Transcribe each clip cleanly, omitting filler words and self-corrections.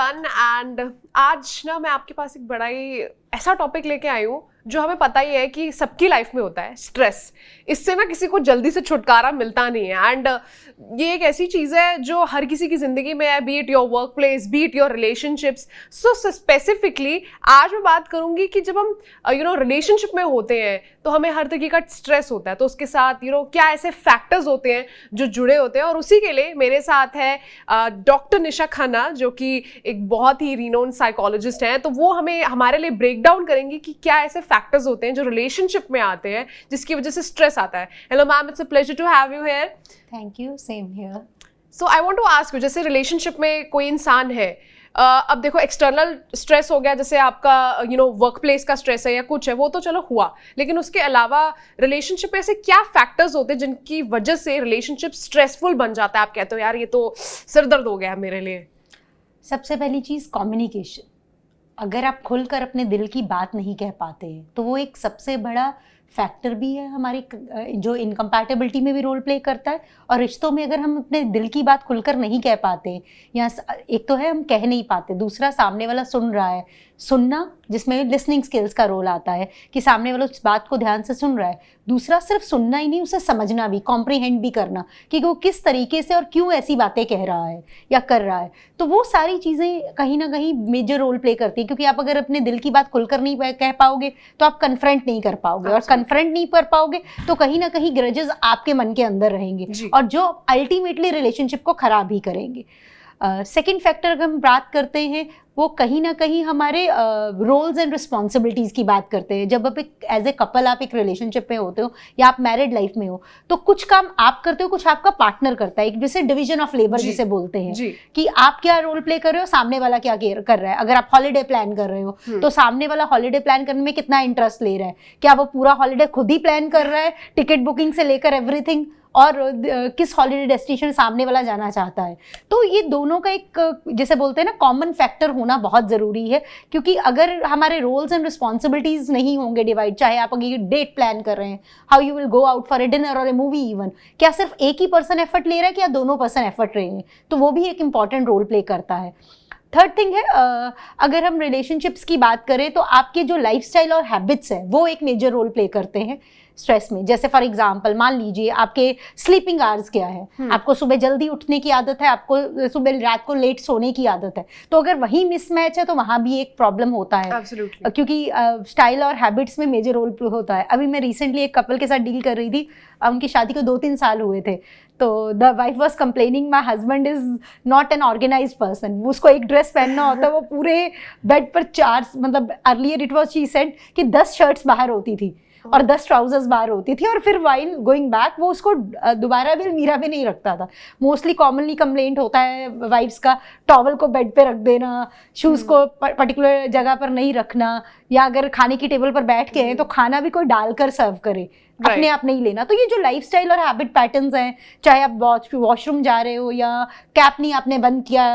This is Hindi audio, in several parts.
एवरीवन एंड आज ना मैं आपके पास एक बड़ा ही ऐसा टॉपिक लेके आई हूँ जो हमें पता ही है कि सबकी लाइफ में होता है, स्ट्रेस। इससे ना किसी को जल्दी से छुटकारा मिलता नहीं है एंड ये एक ऐसी चीज़ है जो हर किसी की ज़िंदगी में है, B it your work place, B it your relationships. So specifically आज मैं बात करूँगी कि जब हम रिलेशनशिप में होते हैं तो हमें हर तरीके का स्ट्रेस होता है, तो उसके साथ क्या ऐसे फैक्टर्स होते हैं जो जुड़े होते हैं। और उसी के लिए मेरे साथ है डॉक्टर निशा खन्ना, जो कि एक बहुत ही रिनोन साइकोलॉजिस्ट हैं। तो वो हमें हमारे लिए ब्रेक डाउन करेंगी कि क्या ऐसे फैक्टर्स होते हैं जो रिलेशनशिप में आते हैं जिसकी वजह से स्ट्रेस आता है। Hello ma'am, it's a pleasure to have you here. Thank you, same here. So I want to ask you, जैसे रिलेशनशिप में कोई इंसान है, अब देखो एक्सटर्नल स्ट्रेस हो गया, जैसे आपका वर्क प्लेस का स्ट्रेस है या कुछ है, वो तो चलो हुआ, लेकिन उसके अलावा रिलेशनशिप में ऐसे क्या फैक्टर्स होते हैं जिनकी वजह से रिलेशनशिप स्ट्रेसफुल बन जाता है? आप कहते हो यार ये तो सिर दर्द हो गया मेरे लिए। सबसे पहली चीज़ कम्युनिकेशन। अगर आप खुलकर अपने दिल की बात नहीं कह पाते हैं तो वो एक सबसे बड़ा फैक्टर भी है हमारी, जो इनकम्पैटिबिलिटी में भी रोल प्ले करता है। और रिश्तों में अगर हम अपने दिल की बात खुलकर नहीं कह पाते, या एक तो है हम कह नहीं पाते, दूसरा सामने वाला सुन रहा है, सुनना जिसमें लिसनिंग स्किल्स का रोल आता है कि सामने वाला उस बात को ध्यान से सुन रहा है। दूसरा सिर्फ सुनना ही नहीं, उसे समझना भी, कॉम्प्रीहेंड भी करना कि वो किस तरीके से और क्यों ऐसी बातें कह रहा है या कर रहा है। तो वो सारी चीज़ें कहीं ना कहीं मेजर रोल प्ले करती है, क्योंकि आप अगर अपने दिल की बात खुलकर नहीं कह पाओगे तो आप कन्फ्रंट नहीं कर पाओगे, और कन्फ्रंट नहीं कर पाओगे तो कहीं ना कहीं ग्रजेस आपके मन के अंदर रहेंगे और जो अल्टीमेटली रिलेशनशिप को खराब ही करेंगे। सेकेंड फैक्टर अगर हम बात करते हैं, वो कहीं ना कहीं हमारे रोल्स एंड रिस्पॉन्सिबिलिटीज़ की बात करते हैं। जब आप एक एज ए कपल आप एक रिलेशनशिप में होते हो या आप मैरिड लाइफ में हो, तो कुछ काम आप करते हो, कुछ आपका पार्टनर करता है। एक जैसे डिवीजन ऑफ लेबर जिसे बोलते हैं कि आप क्या रोल प्ले कर रहे हो, सामने वाला क्या कर रहा है। अगर आप हॉलीडे प्लान कर रहे हो तो सामने वाला हॉलीडे प्लान करने में कितना इंटरेस्ट ले रहा है, क्या वो पूरा हॉलीडे खुद ही प्लान कर रहा है, टिकट बुकिंग से लेकर एवरीथिंग, और किस हॉलीडे डेस्टिनेशन सामने वाला जाना चाहता है। तो ये दोनों का एक जैसे बोलते हैं ना कॉमन फैक्टर होना बहुत ज़रूरी है, क्योंकि अगर हमारे रोल्स एंड रिस्पॉन्सिबिलिटीज़ नहीं होंगे डिवाइड, चाहे आप अगर डेट प्लान कर रहे हैं, how you will go out for a dinner और ए मूवी इवन, क्या सिर्फ एक ही पर्सन एफर्ट ले रहा है, क्या दोनों पर्सन एफर्ट ले रहे हैं, तो वो भी एक इंपॉर्टेंट रोल प्ले करता है। थर्ड थिंग है, अगर हम रिलेशनशिप्स की बात करें तो आपके जो लाइफस्टाइल और हैबिट्स हैं वो एक मेजर रोल प्ले करते हैं स्ट्रेस में। जैसे फॉर एग्जांपल मान लीजिए आपके स्लीपिंग आवर्स क्या है, आपको सुबह जल्दी उठने की आदत है, आपको सुबह रात को लेट सोने की आदत है, तो अगर वही मिसमैच है तो वहाँ भी एक प्रॉब्लम होता है। Absolutely. क्योंकि स्टाइल और हैबिट्स में मेजर रोल होता है। अभी मैं रिसेंटली एक कपल के साथ डील कर रही थी, उनकी शादी को 2-3 साल हुए थे, तो the wife was complaining my husband is not an organize person. उसको एक ड्रेस पहनना होता है, वो पूरे बेड पर 4, मतलब earlier it was she said कि 10 शर्ट्स बाहर होती थी और 10 ट्राउजर्स बाहर होती थी, और फिर वाइल गोइंग बैक वो उसको दोबारा भी मीरा भी नहीं रखता था। मोस्टली कॉमनली कंप्लेंट होता है वाइफ्स का, टॉवल को बेड पे रख देना, शूज़ को पर्टिकुलर जगह पर नहीं रखना, या अगर खाने की टेबल पर बैठ के हैं तो खाना भी कोई डालकर सर्व करे, अपने आप नहीं लेना। तो ये जो लाइफस्टाइल और हैबिट पैटर्न्स हैं, चाहे आप वॉशरूम जा रहे हो या कैप नहीं आपने बंद किया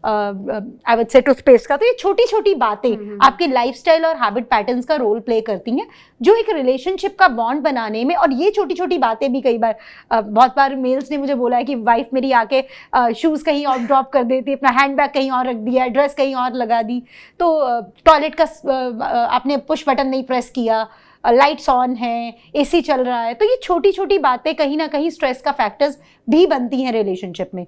आई वुड से टूथपेस्ट का, तो ये छोटी छोटी बातें आपके लाइफस्टाइल और हैबिट पैटर्न्स का रोल प्ले करती हैं जो एक रिलेशनशिप का बॉन्ड बनाने में। और ये छोटी छोटी बातें भी कई बार बहुत बार मेल्स ने मुझे बोला है कि वाइफ मेरी आके शूज़ कहीं और ड्रॉप कर देती, अपना हैंडबैग कहीं और रख दिया, ड्रेस कहीं और लगा दी, तो टॉयलेट का आपने पुश बटन नहीं प्रेस किया, लाइट्स ऑन है, एसी चल रहा है। तो ये छोटी छोटी बातें कहीं ना कहीं स्ट्रेस का फैक्टर्स भी बनती हैं रिलेशनशिप में।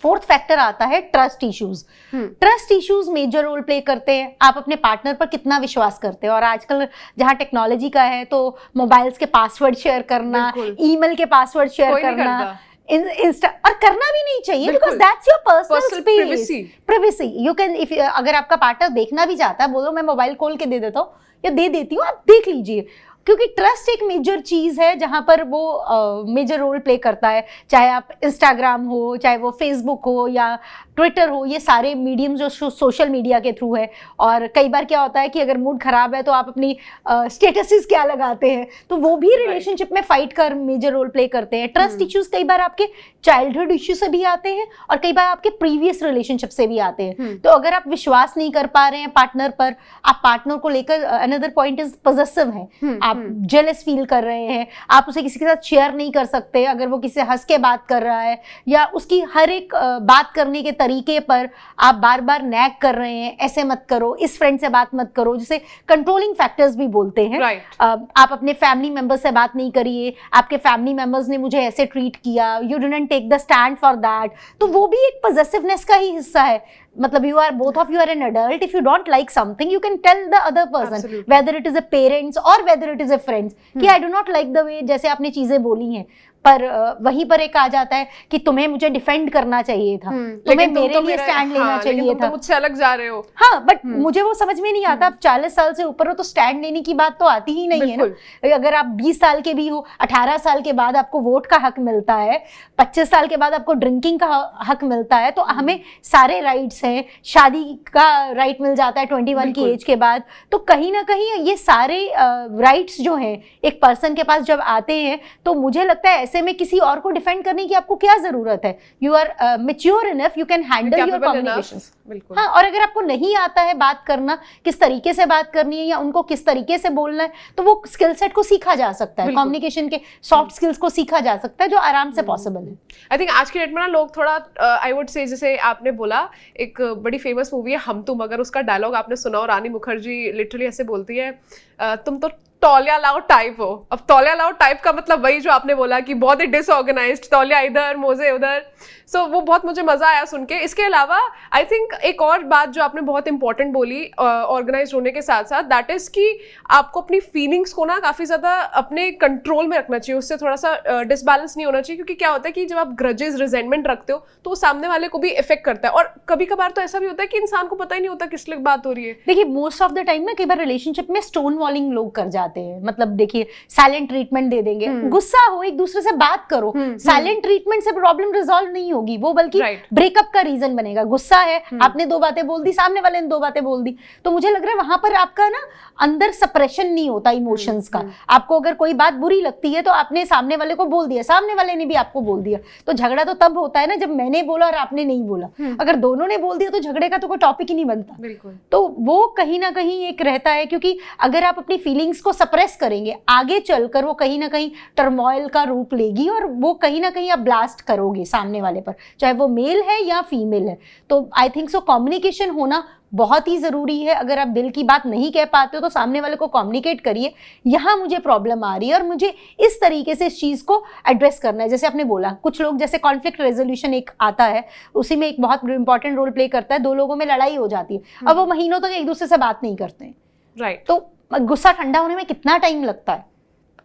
फोर्थ फैक्टर आता है trust issues. Trust issues major role play करते हैं, आप अपने पार्टनर पर कितना विश्वास करते हैं। और आजकल जहाँ टेक्नोलॉजी का है तो मोबाइल्स के पासवर्ड शेयर करना, ईमेल के पासवर्ड शेयर करना, इंस्टा, और करना भी नहीं चाहिए, because that's your personal space, privacy. You can, if अगर आपका पार्टनर देखना भी चाहता है, बोलो मैं मोबाइल खोल के दे देता हूँ या दे देती हूँ, आप देख लीजिए, क्योंकि ट्रस्ट एक मेजर चीज़ है जहाँ पर वो मेजर रोल प्ले करता है। चाहे आप इंस्टाग्राम हो, चाहे वो फेसबुक हो या ट्विटर हो, ये सारे मीडियम जो सोशल मीडिया के थ्रू है। और कई बार क्या होता है कि अगर मूड ख़राब है तो आप अपनी स्टेटसेस क्या लगाते हैं, तो वो भी रिलेशनशिप में फाइट कर मेजर रोल प्ले करते हैं। ट्रस्ट इश्यूज कई बार आपके चाइल्डहुड इश्यू से भी आते हैं और कई बार आपके प्रीवियस रिलेशनशिप से भी आते हैं। तो अगर आप विश्वास नहीं कर पा रहे हैं पार्टनर पर, आप पार्टनर को लेकर, अनदर पॉइंट इज पॉजेसिव है, आप जेलस फील कर रहे हैं, आप उसे किसी के साथ शेयर नहीं कर सकते अगर वो किसी से हंस के बात कर रहा है, या उसकी हर एक बात करने के तरीके पर आप बार बार नैग कर रहे हैं, ऐसे मत करो, इस फ्रेंड से बात मत करो, जिसे कंट्रोलिंग फैक्टर्स भी बोलते हैं। आप अपने फैमिली मेंबर से बात नहीं करिए, आपके फैमिली मेंबर्स ने मुझे ऐसे ट्रीट किया, you didn't take the stand for that, तो वो भी एक पॉसेसिवनेस का ही हिस्सा है। मतलब you are both of you are an adult, if you don't like something you can tell the other person. Absolutely. Whether it is a parents or whether it is a friends कि I do not like the way जैसे आपने चीजें बोली हैं, पर वहीं पर एक आ जाता है कि तुम्हें मुझे डिफेंड करना चाहिए था, तुम्हें मेरे लिए स्टैंड लेना चाहिए था, मुझसे अलग जा रहे हो। हाँ, बट मुझे वो समझ में नहीं आता। आप 40 साल से ऊपर हो तो स्टैंड लेने की बात तो आती ही नहीं है ना। अगर आप 20 साल के भी हो, 18 साल के बाद आपको वोट का हक मिलता है, 25 साल के बाद आपको ड्रिंकिंग का हक मिलता है, तो हमें सारे राइट्स हैं, शादी का राइट मिल जाता है 21 की एज के बाद। तो कहीं ना कहीं ये सारे राइट्स जो हैं एक पर्सन के पास जब आते हैं, तो मुझे लगता है ऐसे में किसी और को डिफेंड करने की आपको क्या जरूरत है। You are mature enough, you can handle your communications. हाँ, और अगर आपको नहीं आता है बात करना, किस तरीके से बात करनी है या उनको किस तरीके से बोलना है, तो वो स्किल सेट को सीखा जा सकता है, कम्युनिकेशन के सॉफ्ट स्किल्स को सीखा जा सकता है, जो आराम से पॉसिबल है। आई थिंक आज के डेट में ना लोग थोड़ा आई वुड से, जैसे आपने बोला एक बड़ी फेमस मूवी है हम तुम, अगर उसका डायलॉग आपने सुना हो, रानी मुखर्जी लिटरली ऐसे बोलती है, तुम तो तौलिया लाओ टाइप हो। अब तौलिया लाओ टाइप का मतलब वही जो आपने बोला कि बहुत ही डिसऑर्गेनाइज्ड, तौलिया इधर मोजे उधर। सो वो बहुत मुझे मजा आया सुन के। इसके अलावा आई थिंक एक और बात जो आपने बहुत इंपॉर्टेंट बोली ऑर्गेनाइज होने के साथ साथ, दैट इज कि आपको अपनी फीलिंग्स को ना काफी ज्यादा अपने कंट्रोल में रखना चाहिए, उससे थोड़ा सा डिसबैलेंस नहीं होना चाहिए। क्योंकि क्या होता है कि जब आप ग्रजेस रिजेंटमेंट रखते हो तो वो सामने वाले को भी इफेक्ट करता है, और कभी कभार तो ऐसा भी होता है कि इंसान को पता ही नहीं होता किस लिए बात हो रही है। देखिए, मोस्ट ऑफ द टाइम ना कई बार रिलेशनशिप में स्टोन वॉलिंग लोग कर जाते हैं। मतलब देखिए, साइलेंट ट्रीटमेंट दे देंगे, गुस्सा हो, एक दूसरे से बात करो। साइलेंट ट्रीटमेंट से प्रॉब्लम रिजॉल्व नहीं होगी, वो बल्कि ब्रेकअप का रीजन बनेगा। गुस्सा है, आपने 2 बातें बोल दी, सामने वाले ने 2 बातें बोल दी, तो मुझे लग रहा है वहां पर आपका ना अंदर सप्रेशन नहीं होता इमोशंस का। आपको अगर कोई बात बुरी लगती है तो आपने सामने वाले को बोल दिया, सामने वाले ने भी आपको बोल दिया, तो झगड़ा तो तब होता है ना जब मैंने बोला और आपने नहीं बोला। अगर दोनों ने बोल दिया तो झगड़े का तो कोई टॉपिक ही नहीं बनता। बिल्कुल। तो वो कहीं ना कहीं एक रहता है, क्योंकि अगर आप अपनी फीलिंग्स को सप्रेस करेंगे, आगे चलकर वो कहीं ना कहीं टर्मोइल का रूप लेगी, और वो कहीं ना कहीं आप ब्लास्ट करोगे सामने वाले पर, चाहे वो मेल है या फीमेल है। तो आई थिंक सो कम्युनिकेशन होना बहुत ही ज़रूरी है। अगर आप दिल की बात नहीं कह पाते हो तो सामने वाले को कम्युनिकेट करिए, यहाँ मुझे प्रॉब्लम आ रही है और मुझे इस तरीके से इस चीज़ को एड्रेस करना है। जैसे आपने बोला, कुछ लोग जैसे कॉन्फ्लिक्ट रेजोल्यूशन एक आता है, उसी में एक बहुत इंपॉर्टेंट रोल प्ले करता है। 2 लोगों में लड़ाई हो जाती है, अब वो महीनों तक एक दूसरे से बात नहीं करते हैं, राइट। तो गुस्सा ठंडा होने में कितना टाइम लगता है?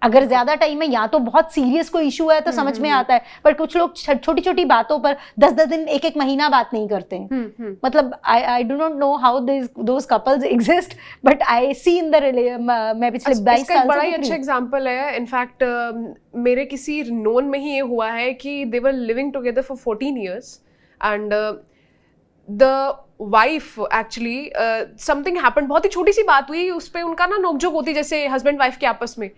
अगर ज्यादा टाइम है, या तो बहुत सीरियस कोई इशू है तो समझ में आता है, पर कुछ लोग छोटी छोटी बातों पर 10-10 दिन, 1-1 महीना बात नहीं करते हैं। मतलब I do not know how those couples exist, but I see in the मैं पिछले 22 साल से बड़ा ही अच्छा एग्जांपल है। इनफैक्ट मेरे किसी नोन में ही ये हुआ है कि they were living together for 14 years and the wife actually something happened, बहुत ही छोटी सी बात हुई, उस पर उनका ना नोकझोंक होती जैसे हस्बैंड वाइफ के आपस में,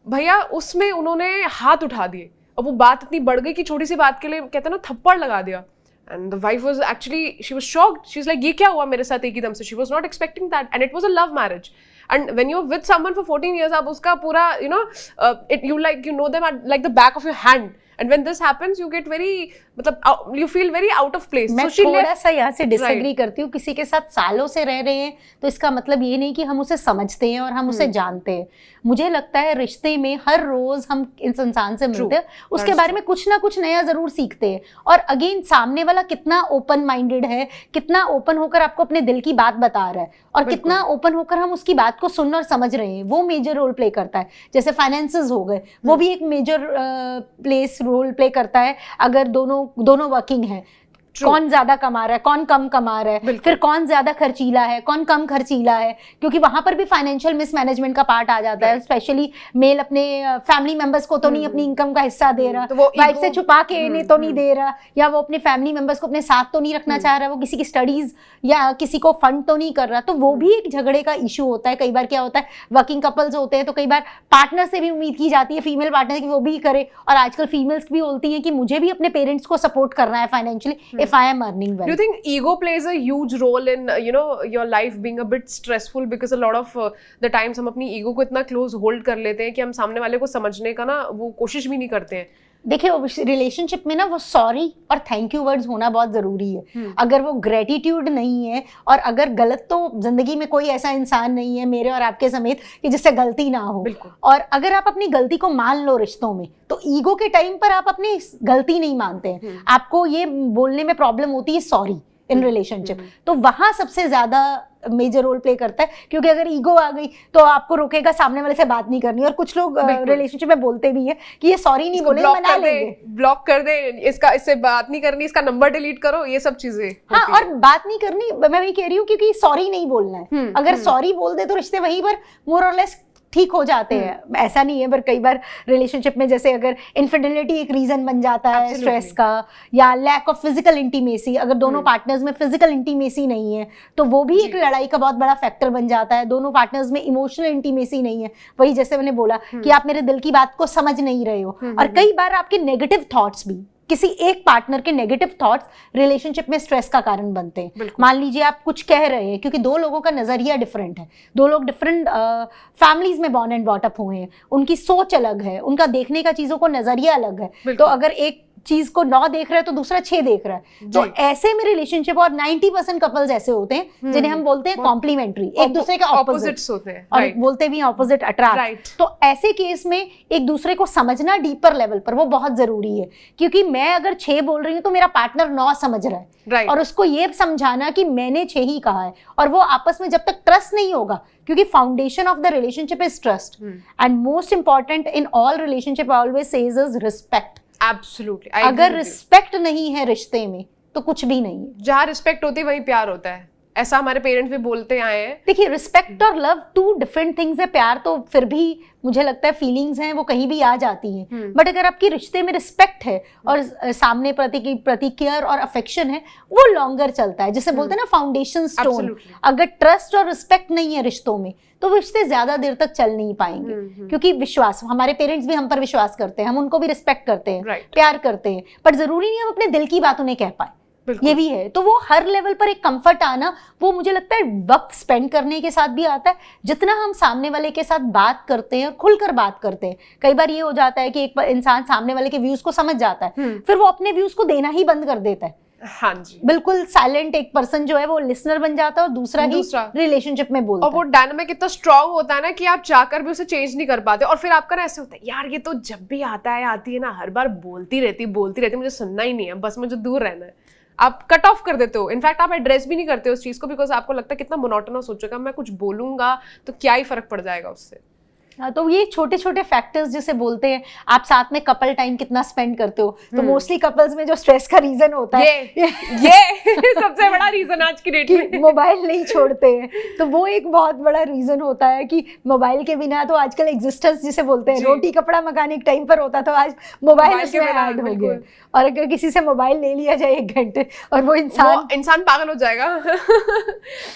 भैया उसमें उन्होंने हाथ उठा दिए। अब वो बात इतनी बढ़ गई कि छोटी सी बात के लिए कहते हैं ना थप्पड़ लगा दिया। And the wife was actually, she was shocked, she was like ये क्या हुआ मेरे साथ एकदम से। She was not expecting that and it was a love marriage. And when you are with someone for 14 years, आप उसका पूरा you know it you know them like the back of your hand, and when this happens you get very, मतलब you feel very out of place. मैं थोड़ा सा यहाँ से डिसएग्री करती हूँ। किसी के साथ सालों से रह रहे हैं तो इसका मतलब ये नहीं कि हम उसे समझते हैं और हम उसे जानते हैं। मुझे लगता है रिश्ते में हर रोज हम इस इंसान से मिलते हैं, उसके बारे में कुछ ना कुछ नया जरूर सीखते हैं। और अगेन, सामने वाला कितना ओपन माइंडेड है, कितना ओपन होकर आपको अपने दिल की बात बता रहा है, और कितना ओपन होकर हम उसकी बात को सुन और समझ रहे हैं, वो मेजर रोल प्ले करता है। जैसे फाइनेंसेस हो गए, वो भी एक मेजर रोल प्ले करता है। अगर दोनों वर्किंग है, कौन ज्यादा कमा रहा है, कौन कम कमा रहा है, फिर कौन ज्यादा खर्चीला है, कौन कम खर्चीला है, क्योंकि वहां पर भी फाइनेंशियल मिसमैनेजमेंट का पार्ट आ जाता है। स्पेशली मेल अपने फैमिली मेंबर्स को तो नहीं अपनी इनकम का हिस्सा दे रहा, वाइफ से छुपा के इन्हें तो नहीं दे रहा, या वो अपने फैमिली मेंबर्स को अपने साथ तो नहीं रखना चाह रहा, वो किसी की स्टडीज या किसी को फंड तो नहीं कर रहा। तो वो भी एक झगड़े का इशू होता है। कई बार क्या होता है, वर्किंग कपल्स होते हैं तो कई बार पार्टनर से भी उम्मीद की जाती है, फीमेल पार्टनर की, वो भी करे। और आजकल फीमेल्स भी बोलती हैं कि मुझे भी अपने पेरेंट्स को सपोर्ट करना है financially, if I am earning well. Do you think ego plays a huge role in your life being a bit stressful, because a lot of the times हम अपनी ego को इतना close hold कर लेते हैं कि हम सामने वाले को समझने का ना वो कोशिश भी नहीं करते हैं. देखिए रिलेशनशिप में ना वो सॉरी और थैंक यू वर्ड्स होना बहुत जरूरी है. अगर वो ग्रेटिट्यूड नहीं है, और अगर गलत, तो जिंदगी में कोई ऐसा इंसान नहीं है मेरे और आपके समेत कि जिससे गलती ना हो. और अगर आप अपनी गलती को मान लो रिश्तों में, तो ईगो के टाइम पर आप अपनी गलती नहीं मानते हैं. आपको ये बोलने में प्रॉब्लम होती है सॉरी इन रिलेशनशिप. तो वहां सबसे ज्यादा मेजर रोल प्ले करता है, क्योंकि अगर ईगो आ गई तो आपको रोकेगा सामने वाले से बात नहीं करनी. और कुछ लोग रिलेशनशिप में बोलते भी है कि ये सॉरी नहीं बोले, मना लेंगे, ब्लॉक कर दे, इससे बात नहीं करनी, इसका नंबर डिलीट करो, ये सब चीजें. हाँ, और बात नहीं करनी, मैं वही कह रही हूँ, क्योंकि सॉरी नहीं बोलना है. अगर सॉरी बोल दे तो रिश्ते वहीं पर मोर और लेस ठीक हो जाते हैं. ऐसा नहीं है, पर कई बार रिलेशनशिप में जैसे अगर इनफिडेलिटी एक रीजन बन जाता है स्ट्रेस का, या लैक ऑफ फिजिकल इंटीमेसी, अगर दोनों पार्टनर्स में फिजिकल इंटीमेसी नहीं है तो वो भी एक लड़ाई का बहुत बड़ा फैक्टर बन जाता है. दोनों पार्टनर्स में इमोशनल इंटीमेसी नहीं है, वही जैसे मैंने बोला कि आप मेरे दिल की बात को समझ नहीं रहे हो. और कई बार आपके नेगेटिव थॉट्स भी, किसी एक पार्टनर के नेगेटिव थॉट्स रिलेशनशिप में स्ट्रेस का कारण बनते हैं. मान लीजिए आप कुछ कह रहे हैं, क्योंकि दो लोगों का नजरिया डिफरेंट है, दो लोग डिफरेंट फैमिलीज में बॉर्न एंड बॉट अप हुए हैं, उनकी सोच अलग है, उनका देखने का चीजों को नजरिया अलग है. तो अगर एक चीज को 9 देख रहा है तो दूसरा 6 देख रहा है, तो ऐसे में रिलेशनशिप, और 90% कपल्स ऐसे होते हैं जिन्हें हम बोलते हैं कॉम्प्लीमेंट्री, एक दूसरे के ऑपोजिट्स होते हैं, और बोलते भी ऑपोजिट अट्रैक्ट. तो ऐसे केस में एक दूसरे को समझना डीपर लेवल पर वो बहुत जरूरी है, क्योंकि मैं अगर 6 बोल रही हूँ तो मेरा पार्टनर 9 समझ रहा है. और उसको ये समझाना कि मैंने 6 ही कहा है, और वो आपस में जब तक ट्रस्ट नहीं होगा, क्योंकि foundation of the relationship is trust, and most important in all relationship I always says is respect. Absolutely. अगर रिस्पेक्ट नहीं है रिश्ते में तो कुछ भी नहीं है. जहाँ रिस्पेक्ट होती है वहीं प्यार होता है, ऐसा हमारे पेरेंट्स भी बोलते आए हैं. देखिए रिस्पेक्ट और लव 2 डिफरेंट थिंग्स है. प्यार तो फिर भी मुझे लगता है फीलिंग्स हैं, वो कहीं भी आ जाती हैं. बट अगर आपकी रिश्ते में रिस्पेक्ट है और सामने प्रति केयर और अफेक्शन है, वो लॉन्गर चलता है, जिसे बोलते हैं ना फाउंडेशन स्टोन. अगर ट्रस्ट और रिस्पेक्ट नहीं है रिश्तों में तो रिश्ते ज्यादा देर तक चल नहीं पाएंगे. क्योंकि विश्वास, हमारे पेरेंट्स भी हम पर विश्वास करते हैं, हम उनको भी रिस्पेक्ट करते हैं, प्यार करते हैं, पर जरूरी नहीं हम अपने दिल की बात उन्हें कह पाए. ये भी है. तो वो हर लेवल पर एक कंफर्ट आना, वो मुझे लगता है वक्त स्पेंड करने के साथ भी आता है. जितना हम सामने वाले के साथ बात करते हैं, खुलकर बात करते हैं, कई बार ये हो जाता है कि एक इंसान सामने वाले के व्यूज को समझ जाता है, फिर वो अपने व्यूज को देना ही बंद कर देता है. हाँ जी, बिल्कुल साइलेंट एक पर्सन जो है वो लिसनर बन जाता है, और दूसरा ही रिलेशनशिप में बोलता है. और वो डायनामिक इतना स्ट्रांग होता है ना कि आप चाहकर भी उसे चेंज नहीं कर पाते. और फिर आपका ना ऐसे होता है, यार ये तो जब भी आता है आती है ना, हर बार बोलती रहती मुझे सुनना ही नहीं है, बस मुझे दूर रहना है. आप कट ऑफ कर देते हो. इनफैक्ट आप एड्रेस भी नहीं करते हो उस चीज को, बिकॉज आपको लगता है कितना मोनोटोनस हो चुका, मैं कुछ बोलूंगा तो क्या ही फर्क पड़ जाएगा उससे. तो ये छोटे छोटे फैक्टर्स जिसे बोलते हैं. आप साथ में कपल टाइम कितना स्पेंड करते हो, तो मोस्टली कपल्स में जो स्ट्रेस का रीजन होता है ये सबसे बड़ा रीजन आज की डेट में, मोबाइल नहीं छोड़ते हैं. तो वो एक बहुत बड़ा रीजन होता है कि मोबाइल के बिना तो आजकल एग्जिस्टेंस जिसे बोलते हैं, रोटी कपड़ा मकान एक टाइम पर होता, तो आज मोबाइल इसमें ऐड हो गया. और अगर किसी से मोबाइल ले लिया जाए 1 घंटे, और वो इंसान पागल हो जाएगा.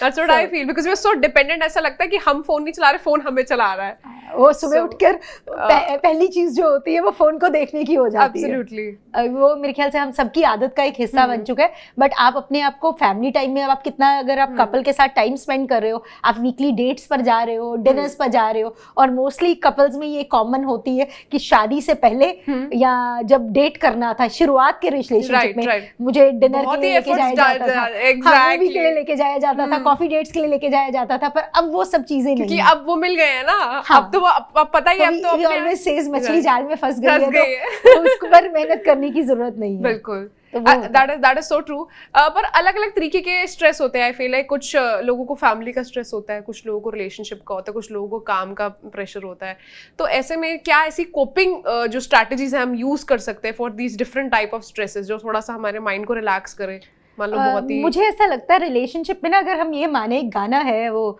That's what I feel, because we are so dependent. ऐसा लगता है कि हम फोन नहीं चला रहे, फोन हमें चला रहा है. वो सुबह उठकर पहली चीज जो होती है वो फोन को देखने की हो जाती है. वो मेरे ख्याल से हम सबकी आदत का एक हिस्सा बन चुका है. बट आप अपने आप को फैमिली टाइम में, आप कितना, अगर आप कपल के साथ टाइम स्पेंड कर रहे हो, आप वीकली डेट्स पर जा रहे हो, डिनर्स पर जा रहे हो, और मोस्टली कपल्स में ये कॉमन होती है कि शादी से पहले या जब डेट करना था शुरुआत के रिलेशनशिप में, मुझे डिनर के लिए लेके जाया जाता था, मूवी के लिए लेके जाया जाता था, कॉफी डेट्स के लिए लेके जाया जाता था. पर अब वो सब चीजें नहीं, अब वो मिल गए हैं ना. अब तो अब पता ही, अब तो ऑलवेज सेज मछली जाल में फंस गई है, तो उसको पर मेहनत करने की जरूरत नहीं है. बिल्कुल, दैट इज सो ट्रू. पर अलग अलग तरीके के स्ट्रेस होते हैं. आई फील लाइक कुछ लोगों को फैमिली का स्ट्रेस होता है, कुछ लोगों को रिलेशनशिप का होता है, कुछ लोगों को काम का प्रेशर होता है. तो ऐसे में क्या ऐसी कोपिंग जो स्ट्रैटेजीज है हम यूज कर सकते हैं for these different type of stresses, जो थोड़ा सा हमारे माइंड को रिलैक्स करे? मान लो बहुत ही, मुझे ऐसा लगता है रिलेशनशिप में ना, अगर हम ये माने, एक गाना है वो,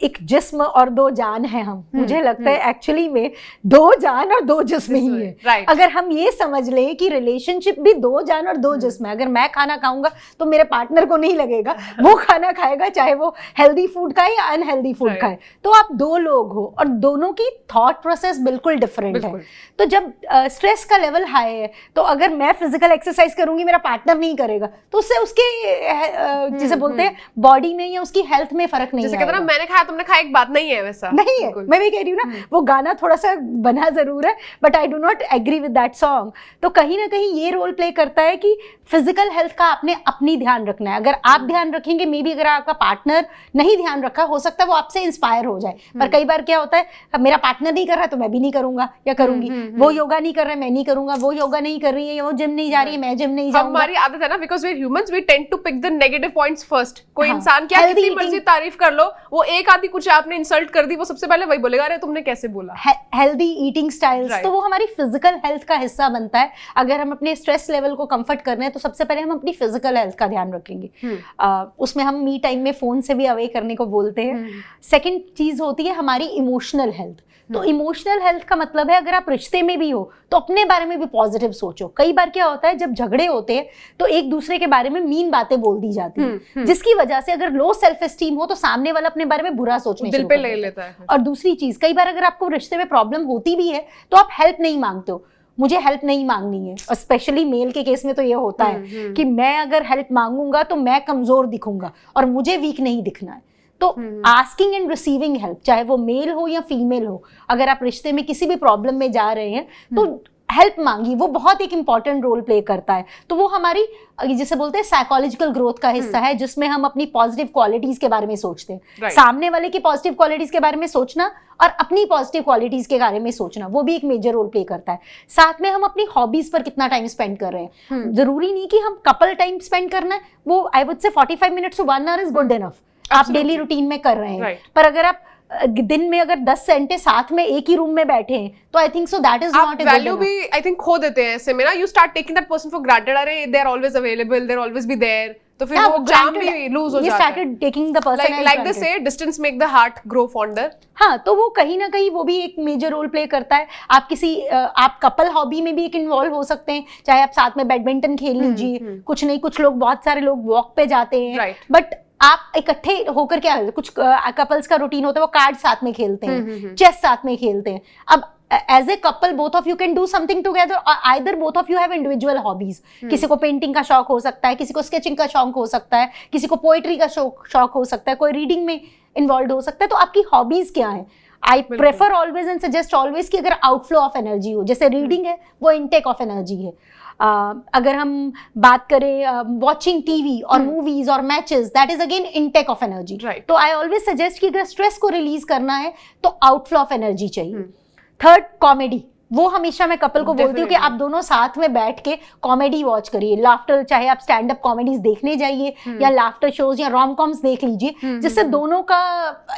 एक जिस्म और दो जान है हम, मुझे लगता है एक्चुअली में दो जान और दो जिस्म ही है। Right. अगर हम ये समझ लें कि रिलेशनशिप भी दो जान और दो जिस्म है, अगर मैं खाना खाऊंगा तो मेरे पार्टनर को नहीं लगेगा, वो खाना खाएगा चाहे वो हेल्दी फूड खाए या अनहेल्दी फूड Right. खाए। तो आप दो लोग हो और दोनों की थॉट प्रोसेस बिल्कुल डिफरेंट है। तो जब स्ट्रेस का लेवल हाई है तो अगर मैं फिजिकल एक्सरसाइज करूंगी, मेरा पार्टनर नहीं करेगा, तो उससे उसके जिसे बोलते हैं बॉडी में या उसकी हेल्थ में फर्क नहीं जैसे कहते हैं ना, मैंने खाया तुमने खाया, एक बात नहीं है वैसा। नहीं है, मैं भी कह रही हूँ ना, वो गाना थोड़ा सा बना जरूर है but I do not agree with that song. तो कहीं ना कहीं ये रोल प्ले करता है कि फिजिकल हेल्थ का आपने अपनी ध्यान रखना है। अगर आप ध्यान रखेंगे, मे बी अगर आपका पार्टनर नहीं ध्यान रखा, हो सकता है वो आपसे इंस्पायर हो जाए। पर कई बार क्या होता है, मेरा पार्टनर नहीं कर रहा है तो मैं भी नहीं करूंगा या करूंगी, वो योगा नहीं कर रहा है मैं नहीं करूंगा, वो योगा नहीं कर रही है, वो जिम नहीं जा रही है मैं जिम नहीं जाऊंगा। हमारी आदत है ना, because we are humans, we tend to pick the negative points first. कोई हाँ, इंसान क्या healthy कितनी मर्जी तारीफ कर लो, वो एक आधी कुछ आपने इंसल्ट कर दी, वो सबसे पहले वही बोलेगा, अरे तुमने कैसे बोला। हेल्दी ईटिंग स्टाइल्स, तो वो हमारी फिजिकल हेल्थ का हिस्सा बनता है। अगर हम अपने स्ट्रेस लेवल को कंफर्ट कर रहे हैं तो सबसे पहले हम अपनी फिजिकल हेल्थ का ध्यान रखेंगे। उसमें हम मी टाइम में फोन से भी अवे करने को बोलते हैं। सेकंड चीज होती है हमारी इमोशनल हेल्थ। तो इमोशनल हेल्थ का मतलब है, अगर आप रिश्ते में भी हो तो अपने बारे में भी पॉजिटिव सोचो। कई बार क्या होता है, जब झगड़े होते हैं तो एक दूसरे के बारे में मीन बातें बोल दी जाती हैं, जिसकी वजह से अगर लो सेल्फ एस्टीम हो तो सामने वाला अपने बारे में बुरा सोचने दिल पे ले लेता है। और दूसरी चीज, कई बार अगर आपको रिश्ते में प्रॉब्लम होती भी है तो आप हेल्प नहीं मांगते हो, मुझे हेल्प नहीं मांगनी है। और स्पेशली मेल के केस में तो ये होता है कि मैं अगर हेल्प मांगूंगा तो मैं कमजोर दिखूंगा और मुझे वीक नहीं दिखना है। तो आस्किंग एंड रिसीविंग हेल्प, चाहे वो मेल हो या फीमेल हो, अगर आप रिश्ते में किसी भी प्रॉब्लम में जा रहे हैं तो हेल्प मांगी, वो बहुत एक इंपॉर्टेंट रोल प्ले करता है। तो वो हमारी जिसे बोलते हैं साइकोलॉजिकल ग्रोथ का हिस्सा है, जिसमें हम अपनी पॉजिटिव क्वालिटीज के बारे में सोचते हैं। सामने वाले की पॉजिटिव क्वालिटीज के बारे में सोचना और अपनी पॉजिटिव क्वालिटीज के बारे में सोचना, वो भी एक मेजर रोल प्ले करता है। साथ में हम अपनी हॉबीज पर कितना टाइम स्पेंड कर रहे हैं। जरूरी नहीं कि हम कपल टाइम स्पेंड करना है, वो आई would say 45 minutes to 1 hour is good enough. आप डेली रूटीन में कर रहे हैं, पर अगर आप दिन में अगर 10 घंटे साथ में एक ही रूम में बैठे हैं तो I think so that is not a value भी आई थिंक खो देते हैं ऐसे में ना। You start taking that person for granted, अरे they are always available, they are always be there, तो फिर वो चार्म भी लूज हो जाता है। You started taking the person like they say, distance make the heart grow fonder. हाँ, तो वो कहीं ना कहीं वो भी एक मेजर रोल प्ले करता है। आप किसी आप कपल हॉबी में भी एक इन्वॉल्व हो सकते हैं, चाहे आप साथ में बैडमिंटन खेल लीजिए, कुछ नहीं, कुछ लोग, बहुत सारे लोग वॉक पे जाते हैं, बट आप इकट्ठे होकर क्या, कुछ कपल्स का रूटीन होता है वो कार्ड साथ में खेलते हैं, चेस साथ में खेलते हैं। अब as a couple both of you can do something together, either both of you have individual hobbies. किसी को पेंटिंग का शौक हो सकता है, किसी को स्केचिंग का शौक हो सकता है, किसी को पोएट्री का शौक हो सकता है, कोई रीडिंग में इन्वॉल्व हो सकता है। तो आपकी हॉबीज क्या है? I prefer always and suggest always कि अगर आउटफ्लो ऑफ एनर्जी हो, जैसे रीडिंग है वो इनटेक ऑफ एनर्जी है। अगर हम बात करें वॉचिंग टीवी और मूवीज और matches, that is again intake of energy. तो आई ऑलवेज सजेस्ट कि अगर स्ट्रेस को रिलीज करना है तो आउटफ्लो ऑफ एनर्जी चाहिए। Third, comedy. वो हमेशा मैं कपल को बोलती हूँ कि आप दोनों साथ में बैठ के कॉमेडी वॉच करिए। लाफ्टर, चाहे आप स्टैंड अप कॉमेडीज देखने जाइए या लाफ्टर शोज या रोम कॉम्स देख लीजिए, जिससे दोनों का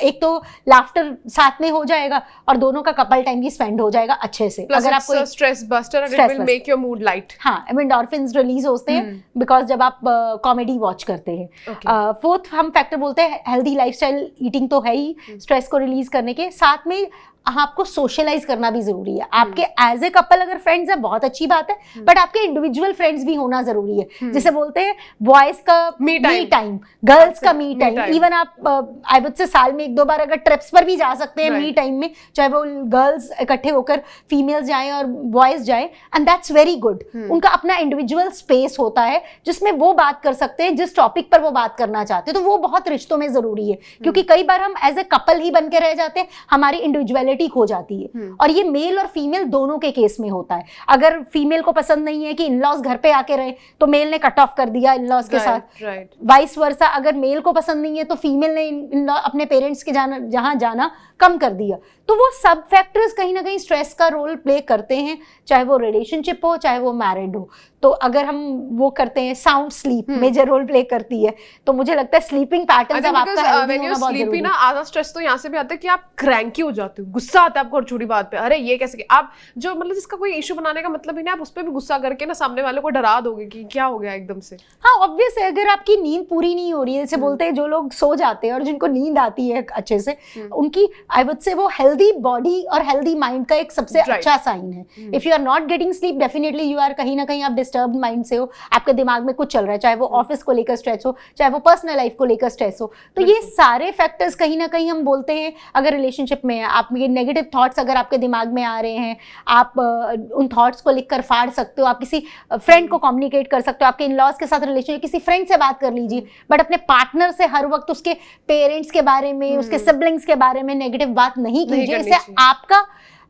एक तो लाफ्टर साथ में हो जाएगा और दोनों का कपल टाइम भी स्पेंड हो जाएगा अच्छे से। अगर आपको stress buster, it will make your mood light. हाँ, एंडोर्फिन्स रिलीज होते हैं बिकॉज जब आप कॉमेडी वॉच करते हैं। फोर्थ हम फैक्टर बोलते हैं हेल्दी लाइफस्टाइल ईटिंग, तो है ही स्ट्रेस को रिलीज करने के। साथ में आपको सोशलाइज करना भी जरूरी है। आपके एज ए कपल अगर फ्रेंड्स है बहुत अच्छी बात है, बट आपके इंडिविजुअल फ्रेंड्स भी होना जरूरी है। जिसे बोलते हैं बॉयज का मी टाइम, गर्ल्स का मी टाइम। इवन आप आई वुड से साल में 1-2 बार अगर ट्रिप्स पर भी जा सकते हैं मी टाइम में, चाहे वो गर्ल्स इकट्ठे होकर फीमेल्स जाएं और बॉयज जाएं, एंड दैट्स वेरी गुड। उनका अपना इंडिविजुअल स्पेस होता है जिसमें वो बात कर सकते हैं जिस टॉपिक पर वो बात करना चाहते हैं। तो वो बहुत रिश्तों में जरूरी है, क्योंकि कई बार हम एज ए कपल ही बन के रह जाते हैं, हमारी इंडिविजुअलिटी खो जाती है। और ये मेल और फीमेल दोनों के केस में होता है। अगर फीमेल को पसंद नहीं है कि इन-लॉज घर पे आके रहे तो मेल ने कट ऑफ कर दिया इन-लॉज के साथ। वाइस वर्सा, अगर मेल को पसंद नहीं है तो फीमेल ने अपने पेरेंट्स के जहां जाना कम कर दिया। तो वो सब फैक्टर्स कहीं ना कहीं स्ट्रेस का रोल प्ले करते हैं, चाहे वो रिलेशनशिप हो चाहे वो मैरिड हो। तो अगर हम वो करते हैं, sound sleep major role play करती है, तो मुझे लगता है स्लीपिंग पैटर्न्स अब आपका हेल्दी होना बहुत जरूरी है। ना आधा स्ट्रेस तो यहाँ से भी आता है कि आप क्रैंकी हो जाते हो, गुस्सा आता है आपको हर छोटी बात पे, अरे ये कैसे, आप जो मतलब जिसका कोई इशू बनाने का मतलब ही नहीं, आप उस पर भी गुस्सा करके ना सामने वाले को डरा दोगे कि क्या हो गया एकदम से। हाँ ऑब्वियस है, अगर आपकी नींद पूरी नहीं हो रही है, जैसे बोलते हैं जो लोग सो जाते हैं और जिनको नींद आती है अच्छे से, उनकी आई वुड से वो हेल्दी बॉडी और हेल्दी माइंड का एक सबसे अच्छा साइन है। If you are not getting sleep, definitely you are कहीं ना कहीं आप डिस्टर्ब्ड माइंड से हो, आपके दिमाग में कुछ चल रहा है, चाहे वो ऑफिस को लेकर स्ट्रेस हो, चाहे वो पर्सनल लाइफ को लेकर स्ट्रेस हो। तो ये सारे फैक्टर्स कहीं ना कहीं हम बोलते हैं, अगर रिलेशनशिप में आप ये नेगेटिव थॉट्स अगर आपके दिमाग में आ रहे हैं, आप उन थॉट्स को लिखकर फाड़ सकते हो, आप किसी फ्रेंड को कम्युनिकेट कर सकते हो, आपके इन-लॉज के साथ रिलेशन, किसी फ्रेंड से बात कर लीजिए, बट अपने पार्टनर से हर वक्त उसके पेरेंट्स के बारे में, उसके सिबलिंग्स के बारे में नेगेटिव बात नहीं कीजिए। इससे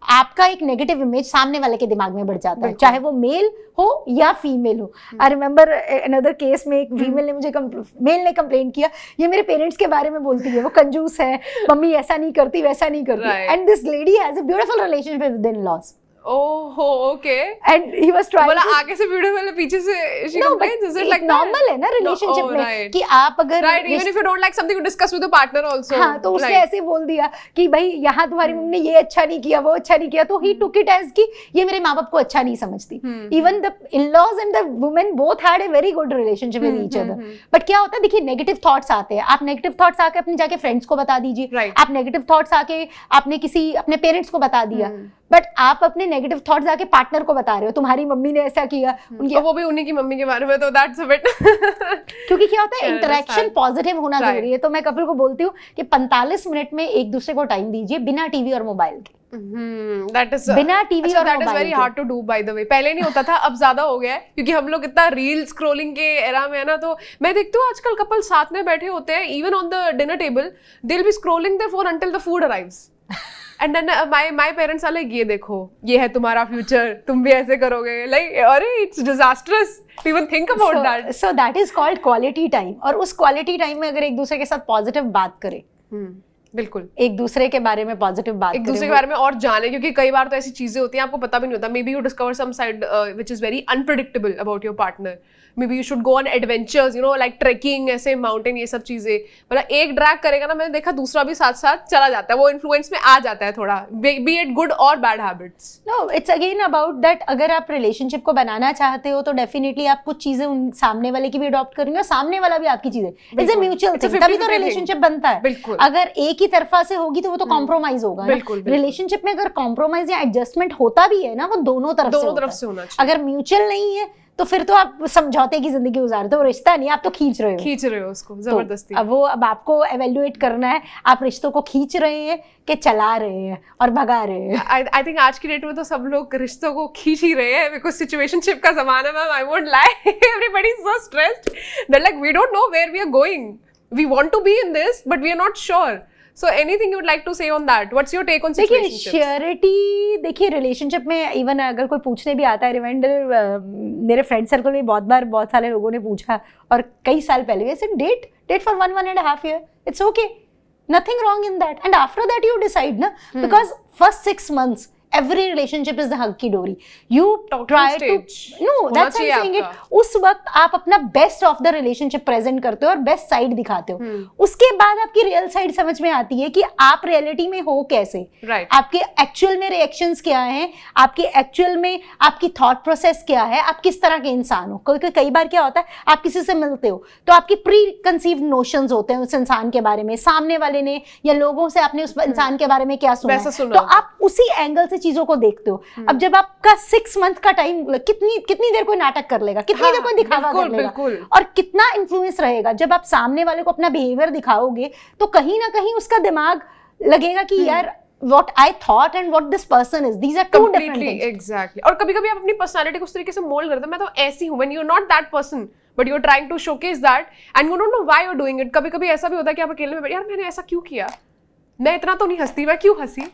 आपका एक नेगेटिव इमेज सामने वाले के दिमाग में बढ़ जाता है, चाहे वो मेल हो या फीमेल हो। आई रिमेंबर अनदर केस में एक फीमेल ने मुझे मेल ने कंप्लेंट किया, ये मेरे पेरेंट्स के बारे में बोलती है, वो कंजूस है, मम्मी ऐसा नहीं करती वैसा नहीं करती, and this lady has a beautiful relationship with in-laws. Oh okay, and he was trying मतलब आगे से वीडियो वाले पीछे से she complains, is it like normal है ना रिलेशनशिप में कि आप अगर right, even if you don't like something, you discuss with the partner also. हां, तो उसने ऐसे बोल दिया कि भाई यहाँ तुम्हारी मम्मी ने ये अच्छा नहीं किया, वो अच्छा नहीं किया, तो ही टुक इट एज कि ये मेरे माँ बाप को अच्छा नहीं समझती। Even the in-laws and the women both had a very good relationship with each other. But क्या होता है, देखिए नेगेटिव थॉट्स आते हैं, आप नेगेटिव थॉट्स आके अपने जाके फ्रेंड्स को बता दीजिए, आप नेगेटिव थॉट्स आके आपने किसी अपने पेरेंट्स को बता दिया, बट आप अपने नेगेटिव थॉट्स आके पार्टनर को बता रहे हो, तुम्हारी मम्मी ने ऐसा किया, उनकी वो भी उन्हीं की मम्मी के बारे में, तो दैट्स अ बिट क्योंकि क्या होता है, इंटरेक्शन पॉजिटिव होना जरूरी है। तो मैं कपिल को बोलती हूँ कि 45 मिनट में एक दूसरे को टाइम दीजिए बिना टीवी और मोबाइल के। That is बिना टीवी और that is very hard to do by the way। पहले नहीं होता था, अब ज्यादा हो गया है क्योंकि हम लोग इतना रील स्क्रॉलिंग के एरा में है ना। तो मैं देखती हूँ आजकल कपल साथ में बैठे होते हैं, even on the dinner table they will be scrolling their phone until the food arrives and then my parents are like, ये देखो ये है तुम्हारा फ्यूचर, तुम भी ऐसे करोगे, like अरे it's disastrous to even think about that। So that is called quality time। और उस quality time में अगर एक दूसरे के साथ पॉजिटिव बात करें, बिल्कुल एक दूसरे के बारे में पॉजिटिव बात एक दूसरे के बारे में और जाने, क्योंकि कई बार तो ऐसी चीजें होती हैं आपको पता भी नहीं होता। Maybe you discover some side which is very unpredictable about your partner. Maybe you should go on adventures, you know like trekking, ऐसे माउंटेन, ये सब चीजें। मतलब एक ड्रैग करेगा ना, मैंने देखा दूसरा भी साथ साथ चला जाता है, वो इन्फ्लुएंस में आ जाता है थोड़ा, बी इट गुड और bad habits. No, it's again about that, अगर आप रिलेशनशिप को बनाना चाहते हो तो डेफिनेटली आप कुछ चीजें उन सामने वाले की भी अडॉप्ट करेंगे और सामने वाला भी आपकी चीजें, इट्स अ म्यूचुअल थिंग, तभी तो रिलेशनशिप बनता है। अगर एक ही तरफा से होगी तो वो तो कॉम्प्रोमाइज होगा। रिलेशनशिप में अगर कॉम्प्रोमाइज या एडजस्टमेंट होता भी है ना, वो दोनों तरफ से होना चाहिए। अगर म्यूचुअल नहीं है तो फिर तो आप समझौते की जिंदगी गुजार रहे हो, रिश्ता नहीं, आप तो खींच रहे हो उसको जबरदस्ती। अब आपको एवेल्युएट करना है, आप रिश्तों को खींच रहे हैं कि चला रहे हैं और भगा रहे हैं। आई थिंक आज की डेट में तो सब लोग रिश्तों को खींच ही रहे हैं, बिकॉज सिचुएशनशिप का जमाना ma'am, I won't lie, everybody is so stressed, they like we don't know where we are going, we want to be in this but we are not sure. So anything you would like to say on that? What's your take on situationships? देखिए श्योरिटी, देखिए रिलेशनशिप में इवन अगर कोई पूछने भी आता है, रिमाइंडर मेरे फ्रेंड सर्कल में बहुत सारे लोगों ने पूछा, और कई साल पहले वैसे date for 1.5 year, it's okay, nothing wrong in that, and after that you decide na, because first 6 months every relationship is the hunky dory, you try to no, that's I'm saying it, उस वक्त आप अपना best of the relationship present करते हो और बेस्ट साइड दिखाते हो। उसके बाद आपकी रियल साइड समझ में आती है कि आप रियलिटी में हो कैसे, आपके एक्चुअल में रिएक्शंस क्या हैं, आपके एक्चुअल में आपकी थॉट प्रोसेस क्या है, आप किस तरह के इंसान हो। क्योंकि कई बार क्या होता है, आप किसी से मिलते हो तो आपकी प्री कंसीव्ड नोशंस होते हैं उस इंसान के बारे में, सामने वाले ने या लोगों से आपने उस इंसान के बारे में क्या सुना है, तो आप उसी एंगल से चीजों को देखते हो। अब जब आपका 6 month का टाइम, कितनी देर कोई नाटक कर लेगा, कितनी देर कोई दिखावा कर लेगा, और कितना इन्फ्लुएंस रहेगा जब आप सामने वाले को अपना बिहेवियर दिखाओगे, तो कहीं ना कहीं उसका दिमाग लगेगा कि यार what I thought and what this person is, these are two different things। Exactly। और कभी-कभी आप अपनी पर्सनालिटी को उस तरीके से मोल्ड करते हो, मैं तो ऐसी हूं, when you're not that person but you're trying to showcase that and you don't know why you're doing it। कभी-कभी ऐसा भी होता है कि आप अकेले में, यार मैंने ऐसा क्यों किया, मैं इतना तो नहीं हंसती, मैं क्यों हंसी,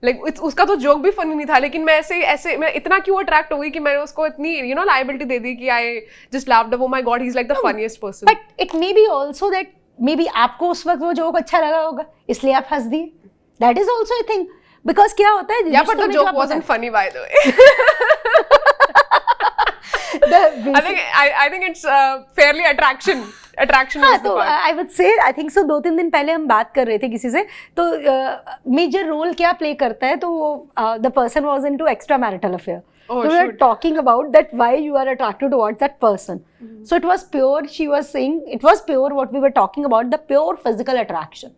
लाइक उसका तो जोक भी फनी नहीं था, लेकिन मैं ऐसे मैं इतना क्यों अट्रैक्ट हो गई कि मैंने उसको इतनी लायबिलिटी दे दी कि I just laughed, oh my God he is like the funniest person. But it may be also that may be आपको उस वक्त वो जोक अच्छा लगा होगा इसलिए आप हंस दिए, that is also a thing. Because क्या होता है Yeah, but the joke wasn't funny, by the way. I think it's fairly attraction. Attraction हाँ, is the तो part. आई वुड से आई थिंक सो 2-3 दिन पहले हम बात कर रहे थे किसी से, तो मेजर रोल क्या प्ले करता है, तो the person was into extra marital affair. Oh, So we were shoot. talking about that why you are attracted towards that person. So it was pure, she was saying, it was pure what we were talking about, the pure physical attraction,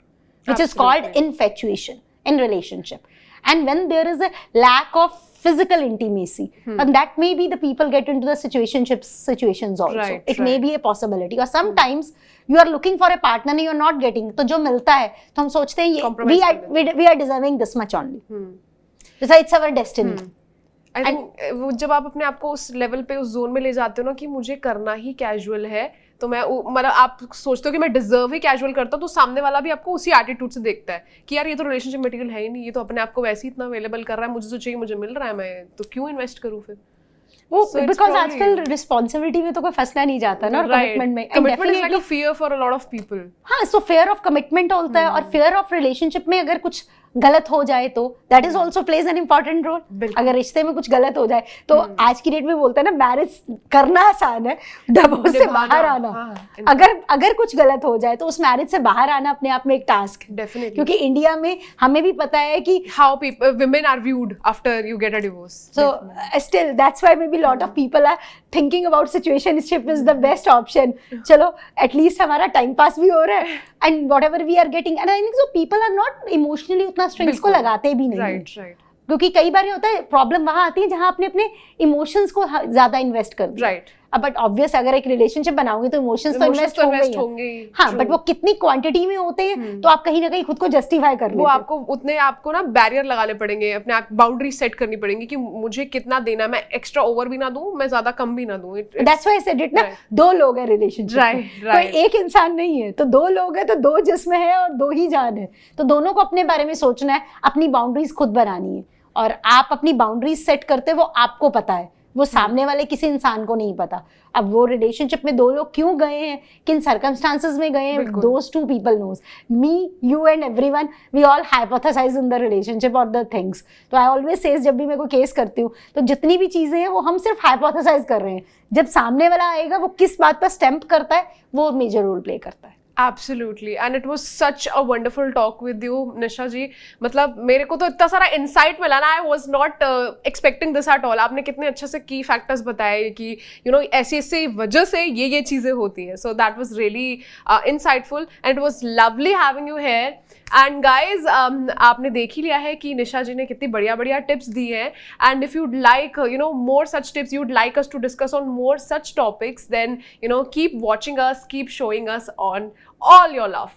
which is called Absolutely. infatuation in relationship. And when there is a lack of physical intimacy, and that may be the people get into the situations also. Right, It may right. be a possibility. Or sometimes you are looking for a partner and you are not getting. तो जो मिलता है तो हम सोचते हैं Compromise कर we are deserving this much only. So it's our destiny. I think वो जब आप अपने आप को उस लेवल पे उस जोन में ले जाते हो ना कि मुझे करना ही कैजुअल है, तो मैं मतलब आप सोचते हो कि मैं डिजर्व ही कैजुअल करता हूँ, तो सामने वाला भी आपको उसी एटीट्यूड से देखता है कि यार ये तो रिलेशनशिप मटेरियल है ही नहीं, ये तो अपने आप को वैसे ही इतना अवेलेबल कर रहा है, मुझे जो चाहिए मुझे मिल रहा है, मैं तो क्यों इन्वेस्ट करूँ फिर. वो So it's बिकॉज probably- आजकल रिस्पॉन्सिबिलिटी में तो कोई फंसना नहीं चाहता ना, और कमिटमेंट में. And commitment is like definitely- a fear for a lot of people. हाँ, सो फेयर ऑफ कमिटमेंट होता है, और फेयर ऑफ रिलेशनशिप में अगर कुछ गलत हो जाए तो that is also plays an important role. बिल्कुल. अगर रिश्ते में कुछ गलत हो जाए तो आज की डेट में बोलते हैं ना, मैरिज करना आसान है, डिवोर्स से निभाना, बाहर आना. हाँ, अगर कुछ गलत हो जाए तो उस मैरिज से बाहर आना अपने आप में एक टास्क है. डेफिनेटली. क्योंकि इंडिया में हमें भी पता है कि how people women are viewed after you get a divorce. so still that's why maybe lot of people are thinking about situationship is the best option. चलो एटलीस्ट हमारा टाइम पास भी हो रहा है, and whatever we are getting, and I think so people are not emotionally उतना स्ट्रिंग्स को बिल्कुल. लगाते भी नहीं हैं. राइट. क्योंकि कई बार ये होता है, प्रॉब्लम वहां आती है जहां आपने अपने इमोशंस को ज्यादा इन्वेस्ट कर दिया. राइट. अब बट ऑब्वियस अगर एक रिलेशनशिप बनाओगे तो इमोशंस तो इन्वेस्ट होंगे ही. हाँ, बट वो कितनी क्वांटिटी में होते हैं तो आप कहीं ना कहीं खुद को जस्टिफाई कर वो लेते हो. आपको ना बैरियर लगाने पड़ेंगे, अपने आप बाउंड्री सेट करनी पड़ेंगी कि मुझे कितना देना है, मैं एक्स्ट्रा ओवर भी ना दूं, मैं ज्यादा कम भी ना दूं. That's why I said it ना, दो लोग हैं रिलेशनशिप Right, में, right. कोई एक इंसान नहीं है. तो दो लोग हैं तो दो जिस्म है और दो ही जान है, तो दोनों को अपने बारे में सोचना है, अपनी बाउंड्रीज खुद बनानी है, और आप अपनी बाउंड्रीज सेट करते वो आपको पता है, वो सामने वाले किसी इंसान को नहीं पता. अब वो रिलेशनशिप में दो लोग क्यों गए हैं, किन सर्कमस्टांसेस में गए हैं, those two people knows. Me, you and everyone, we all hypothesize in the relationship और द थिंग्स. तो आई ऑलवेज सेज, जब भी मैं कोई केस करती हूँ तो जितनी भी चीजें हैं वो हम सिर्फ हाइपोथेसाइज कर रहे हैं. जब सामने वाला आएगा वो किस बात पर स्टैम्प करता है वो मेजर रोल प्ले करता है. Absolutely, and it was such a wonderful talk with you, निशा जी. मतलब मेरे को तो इतना सारा इंसाइट मिला ना, I was not expecting this at all. आपने कितने अच्छे से की फैक्टर्स बताए कि ऐसी वजह से ये चीज़ें होती हैं. So that was really insightful and it was lovely having you here. And guys आपने देख ही लिया है कि निशा जी ने कितनी बढ़िया टिप्स दी हैं. And if you'd like more such tips, you'd like us to discuss on more such topics, then keep watching us, keep showing us on all your love.